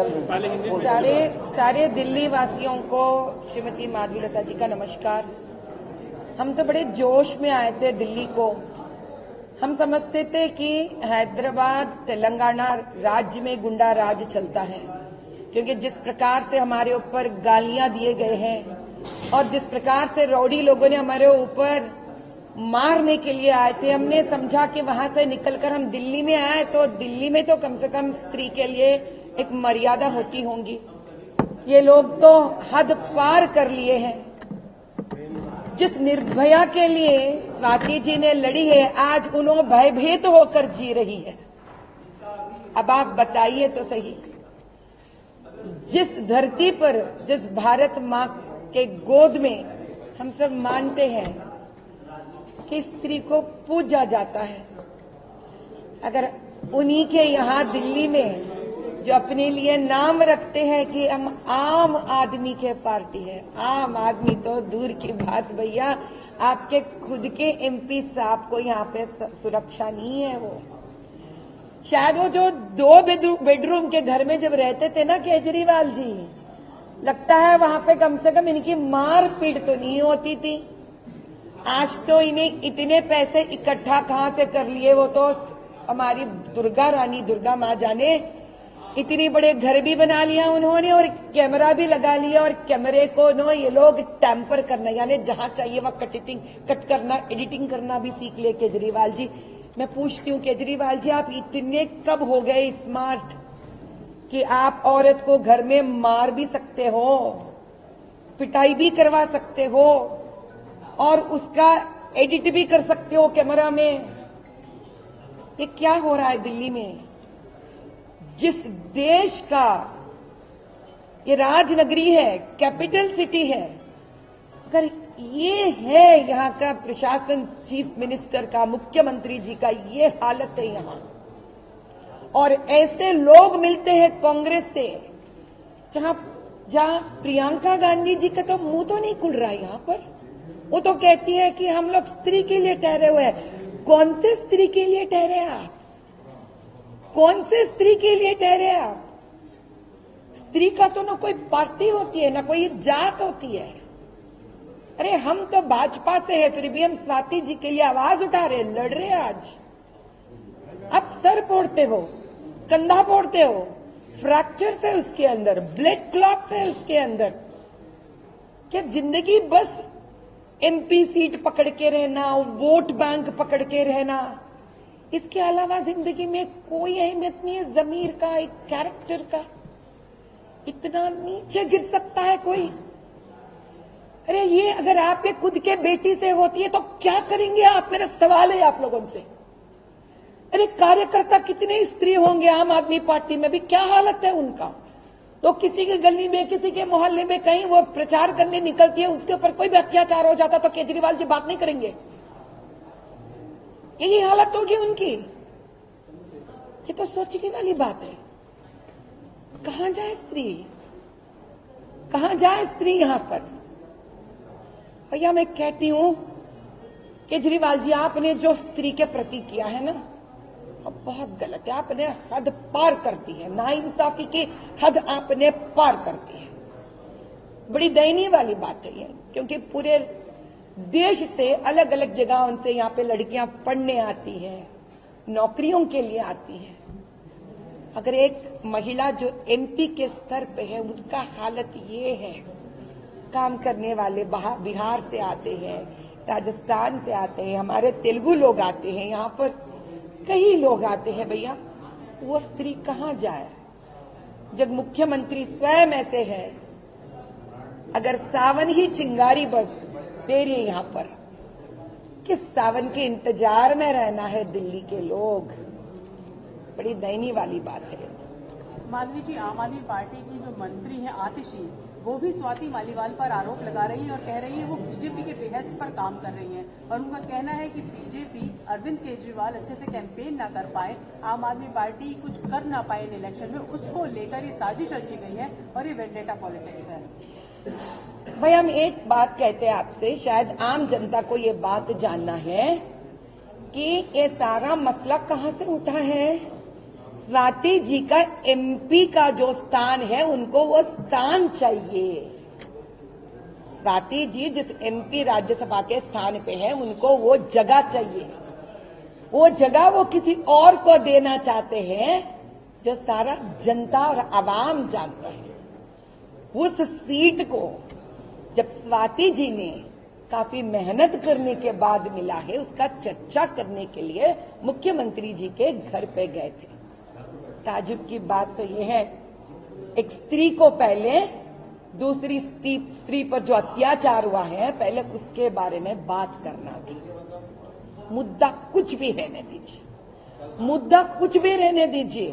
सारे दिल्ली वासियों को श्रीमती माधवीलता जी का नमस्कार। हम तो बड़े जोश में आए थे दिल्ली को। हम समझते थे कि हैदराबाद तेलंगाना राज्य में गुंडा राज चलता है, क्योंकि जिस प्रकार से हमारे ऊपर गालियां दिए गए हैं और जिस प्रकार से रौडी लोगों ने हमारे ऊपर मारने के लिए आए थे, हमने समझा कि वहां से निकलकर हम दिल्ली में आए तो दिल्ली में तो कम से कम स्त्री के लिए एक मर्यादा होती होंगी। ये लोग तो हद पार कर लिए हैं। जिस निर्भया के लिए स्वाति जी ने लड़ी है, आज उन्होंने भयभीत होकर जी रही है। अब आप बताइए तो सही, जिस धरती पर, जिस भारत मां के गोद में हम सब मानते हैं कि स्त्री को पूजा जाता है, अगर उन्हीं के यहाँ दिल्ली में जो अपने लिए नाम रखते हैं कि हम आम आदमी के पार्टी है, आम आदमी तो दूर की बात भैया, आपके खुद के एमपी साहब को यहाँ पे सुरक्षा नहीं है। वो शायद वो जो 2 बेडरूम के घर में जब रहते थे ना केजरीवाल जी, लगता है वहां पे कम से कम इनकी मार पीट तो नहीं होती थी। आज तो इन्हें इतने पैसे इकट्ठा कहां से कर लिए, वो तो हमारी दुर्गा रानी दुर्गा माँ जाने। इतने बड़े घर भी बना लिया उन्होंने और कैमरा भी लगा लिया, और कैमरे को ये लोग टैंपर करना, यानी जहां चाहिए वहां कट करना, एडिटिंग करना भी सीख ले केजरीवाल जी। मैं पूछती हूँ केजरीवाल जी, आप इतने कब हो गए स्मार्ट कि आप औरत को घर में मार भी सकते हो, पिटाई भी करवा सकते हो और उसका एडिट भी कर सकते हो कैमरा में? ये क्या हो रहा है दिल्ली में? जिस देश का ये राजनगरी है, कैपिटल सिटी है, अगर ये है यहाँ का प्रशासन, चीफ मिनिस्टर का, मुख्यमंत्री जी का ये हालत है यहाँ, और ऐसे लोग मिलते हैं कांग्रेस से, जहां प्रियंका गांधी जी का तो मुंह तो नहीं खुल रहा है यहाँ पर। वो तो कहती है कि हम लोग स्त्री के लिए ठहरे हुए हैं। कौन से स्त्री के लिए ठहरे आप? कौन से स्त्री के लिए ठहरे आप? स्त्री का तो ना कोई पार्टी होती है, ना कोई जात होती है। अरे हम तो भाजपा से है, फिर भी हम स्वाति जी के लिए आवाज उठा रहे, लड़ रहे हैं। आज आप सर फोड़ते हो, कंधा फोड़ते हो, फ्रैक्चर से उसके अंदर, ब्लड क्लॉट है उसके अंदर। क्या जिंदगी बस एमपी सीट पकड़ के रहना, वोट बैंक पकड़ के रहना, इसके अलावा जिंदगी में कोई अहमियत नहीं है? जमीर का, एक कैरेक्टर का इतना नीचे गिर सकता है कोई? अरे ये अगर आपके खुद के बेटी से होती है तो क्या करेंगे आप? मेरा सवाल है आप लोगों से। अरे कार्यकर्ता कितने स्त्री होंगे आम आदमी पार्टी में भी, क्या हालत है उनका? तो किसी के गली में, किसी के मोहल्ले में कहीं वो प्रचार करने निकलती है, उसके ऊपर कोई भी अत्याचार हो जाता तो केजरीवाल जी बात नहीं करेंगे? यही हालत होगी उनकी। ये तो सोचने वाली बात है। कहां जाए स्त्री, कहां जाए स्त्री यहां पर? भैया मैं कहती हूं केजरीवाल जी, आपने जो स्त्री के प्रति किया है ना, अब बहुत गलत है। आपने हद पार कर दी है, नाइंसाफी की हद आपने पार कर दी है। बड़ी दयनीय वाली बात है ये, क्योंकि पूरे देश से अलग अलग जगहों से यहाँ पे लड़कियां पढ़ने आती हैं, नौकरियों के लिए आती हैं। अगर एक महिला जो एमपी के स्तर पे है, उनका हालत ये है, काम करने वाले बिहार से आते हैं, राजस्थान से आते हैं, हमारे तेलुगु लोग आते हैं, यहाँ पर कई लोग आते हैं भैया, वो स्त्री कहां जाए जब मुख्यमंत्री स्वयं ऐसे है? अगर सावन ही चिंगारी दे रही है यहाँ पर, किस सावन के इंतजार में रहना है दिल्ली के लोग? बड़ी दयनीय वाली बात है। माधवी जी, आम आदमी पार्टी की जो मंत्री है आतिशी, वो भी स्वाति मालीवाल पर आरोप लगा रही है और कह रही है वो बीजेपी के बेहस्त पर काम कर रही हैं, और उनका कहना है कि बीजेपी, अरविंद केजरीवाल अच्छे से कैंपेन ना कर पाए, आम आदमी पार्टी कुछ कर ना पाए इन इलेक्शन में, उसको लेकर ये साजिश रची गई है और ये वेंडेटा पॉलिटिक्स है। भाई हम एक बात कहते हैं आपसे, शायद आम जनता को ये बात जानना है कि ये सारा मसला कहां से उठा है। स्वाति जी का एमपी का जो स्थान है उनको वो स्थान चाहिए। स्वाति जी जिस एमपी राज्यसभा के स्थान पे है उनको वो जगह चाहिए। वो जगह वो किसी और को देना चाहते हैं जो सारा जनता और आवाम जानता है। उस सीट को जब स्वाति जी ने काफी मेहनत करने के बाद मिला है, उसका चर्चा करने के लिए मुख्यमंत्री जी के घर पे गए थे। ताजुब की बात तो यह है, एक स्त्री को पहले दूसरी स्त्री पर जो अत्याचार हुआ है पहले उसके बारे में बात करना थी। मुद्दा कुछ भी रहने दीजिए, मुद्दा कुछ भी रहने दीजिए।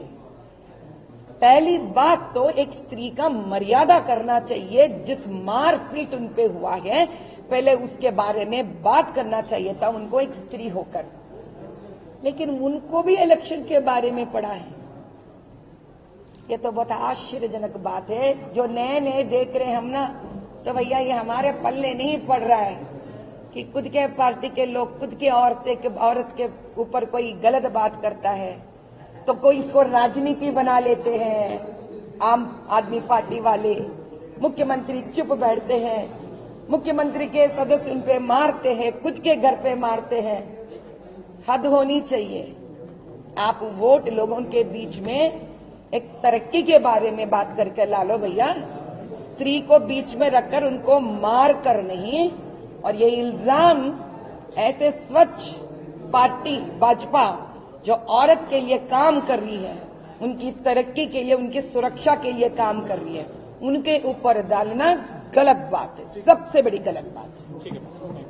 पहली बात तो एक स्त्री का मर्यादा करना चाहिए। जिस मारपीट उन पे हुआ है पहले उसके बारे में बात करना चाहिए था उनको, एक स्त्री होकर। लेकिन उनको भी इलेक्शन के बारे में पड़ा है। ये तो बहुत आश्चर्यजनक बात है। जो नए नए देख रहे हैं हम ना, तो भैया ये हमारे पल्ले नहीं पड़ रहा है कि खुद के पार्टी के लोग खुद के औरत के ऊपर कोई गलत बात करता है तो कोई इसको राजनीति बना लेते हैं। आम आदमी पार्टी वाले मुख्यमंत्री चुप बैठते हैं, मुख्यमंत्री के सदस्य उन पे मारते हैं, खुद के घर पे मारते हैं। हद होनी चाहिए। आप वोट लोगों के बीच में एक तरक्की के बारे में बात करके ला लो भैया। स्त्री को बीच में रखकर उनको मार कर नहीं। और ये इल्जाम ऐसे स्वच्छ पार्टी भाजपा जो औरत के लिए काम कर रही है, उनकी तरक्की के लिए, उनकी सुरक्षा के लिए काम कर रही है, उनके ऊपर डालना गलत बात है, सबसे बड़ी गलत बात है। ठीक है।